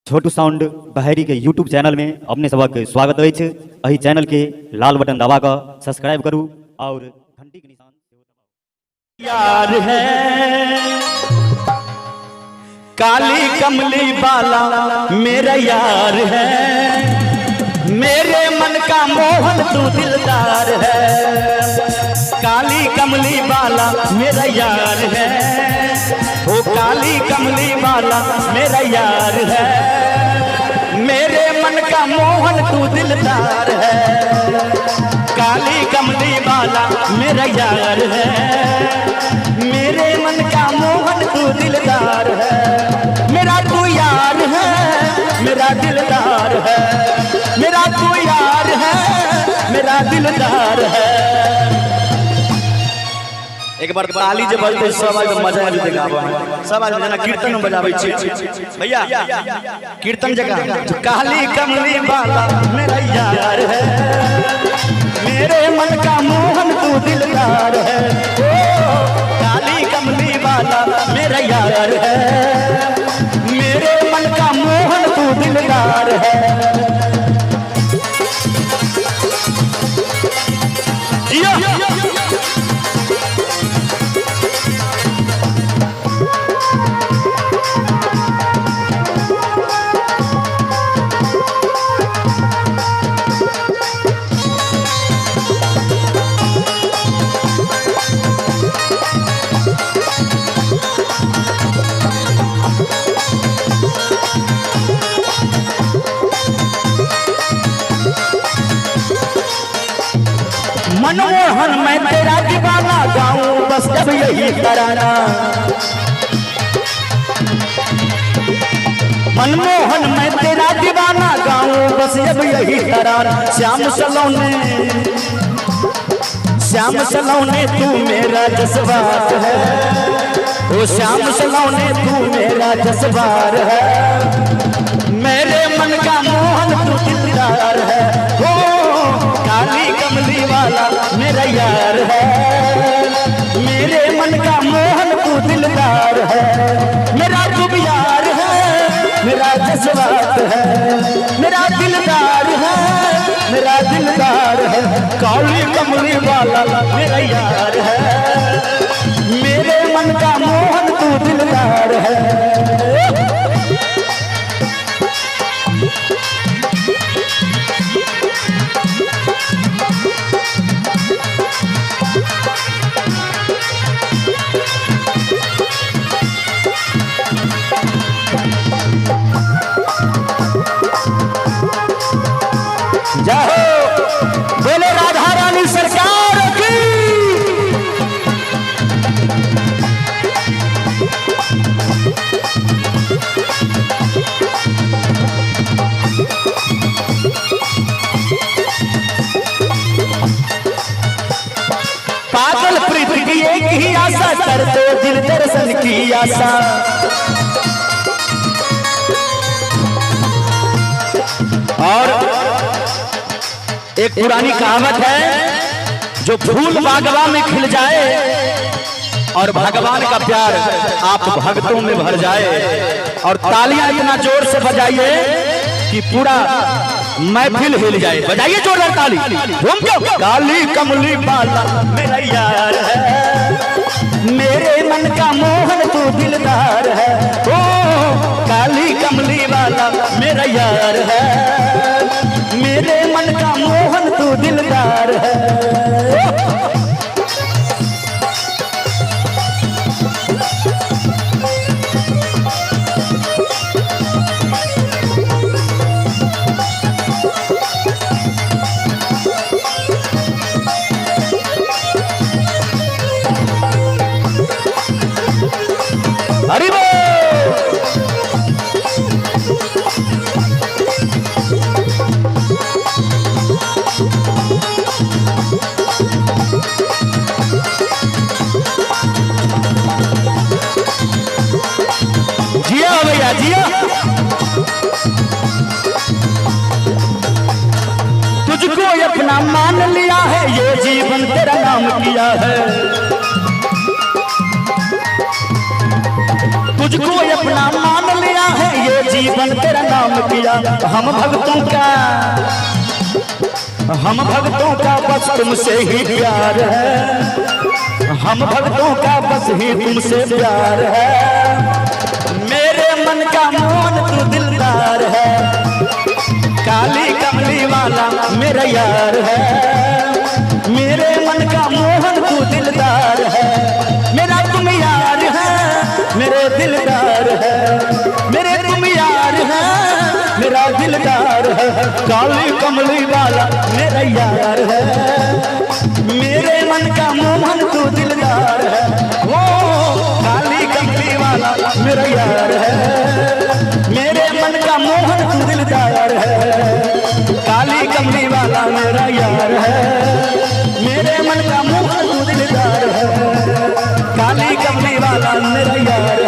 छोटू sound बहरी के YouTube channel में अपने सबक स्वागत है। अही चैनल के लाल बटन दबा कर सब्सक्राइब करूँ और घंटी के निशान यार है काली कमली बाला मेरा यार है, मेरे मन का मोहन तू दिलदार है। काली कमली बाला मेरा यार है, ओ काली कमली बाला मेरा यार है, मेरे मन का मोहन तू दिलदार है। काली कमली बाला मेरा यार है, मेरे मन का मोहन तू दिलदार है। मेरा तू यार है, मेरा दिलदार है, मेरा तू यार है, मेरा दिलदार है। एक बार ताली जब बजते सब आज मजा आ जाएगा। सब आज जना कीर्तन में बजाबै छी भैया, कीर्तन जगह काली कमली बाला मेरा यार है, मेरे मन का मोहन तू दिलदार है। ओ काली कमली बाला मेरा यार है, मेरे मन का मोहन तू दिलदार है। मनमोहन मैं तेरा दीवाना गाऊं बस जब यही तराना। मनमोहन मैं तेरा दीवाना गाऊं बस जब यही तराना। श्याम सलोने तू मेरा जज्बात है, ओ श्याम सलोने तू मेरा जज्बात है। मेरे मन का मोहन तू दिलदार है, ओ काली कमली वाला मेरा यार है, मेरे मन का मोहन तू दिलदार है। मेरा तू यार है, मेरा जज्बात है, मेरा दिलदार है, मेरा दिलदार है। काली कमली वाला मेरा यार है, मेरे मन का मोहन तू दिलदार है। जाओ बोले राधा रानी सरकार की। पागल प्रीत की एक ही आशा करते दिल दर्शन की आशा। और एक पुरानी कहावत है, जो फूल बागवा में खिल जाए और भगवान का प्यार आप भक्तों में भर जाए। और तालियां इतना जोर से बजाइए कि पूरा महफिल हिल जाए। बजाइए जोरदार ताली। घूम क्यों? काली कमली बाला मेरा यार है, मेरे मन का मोहन तू दिलदार है। ओ काली कमली वाला मेरा यार है, मेरे मन का मोहन तू दिलदार है। हरि बोल। जिया भैया जिया। तुझको अपना मान लिया है, ये जीवन तेरा नाम किया है। तुझको अपना मान लिया है, ये जीवन तेरा नाम किया। हम भक्तों का बस तुमसे ही प्यार है, हम भक्तों का बस ही तुमसे प्यार है। मेरे मन का मोहन तू दिलदार है, काली कमली वाला मेरा यार है। मेरे मन का मोहन तू दिलदार है, मेरा तुम यार है, मेरे दिलदार है। मेरे तुम यार है, मेरा दिलदार है। काली कमली वाला मेरा यार है, मेरे मन का मोहन तू दिलदार है। वो काली कमली वाला मेरा यार है, मेरे मन का मोहन तू दिलदार है। काली कमली वाला मेरा यार है, मेरे मन का मोहन तू दिलदार है। काली कमली वाला मेरा यार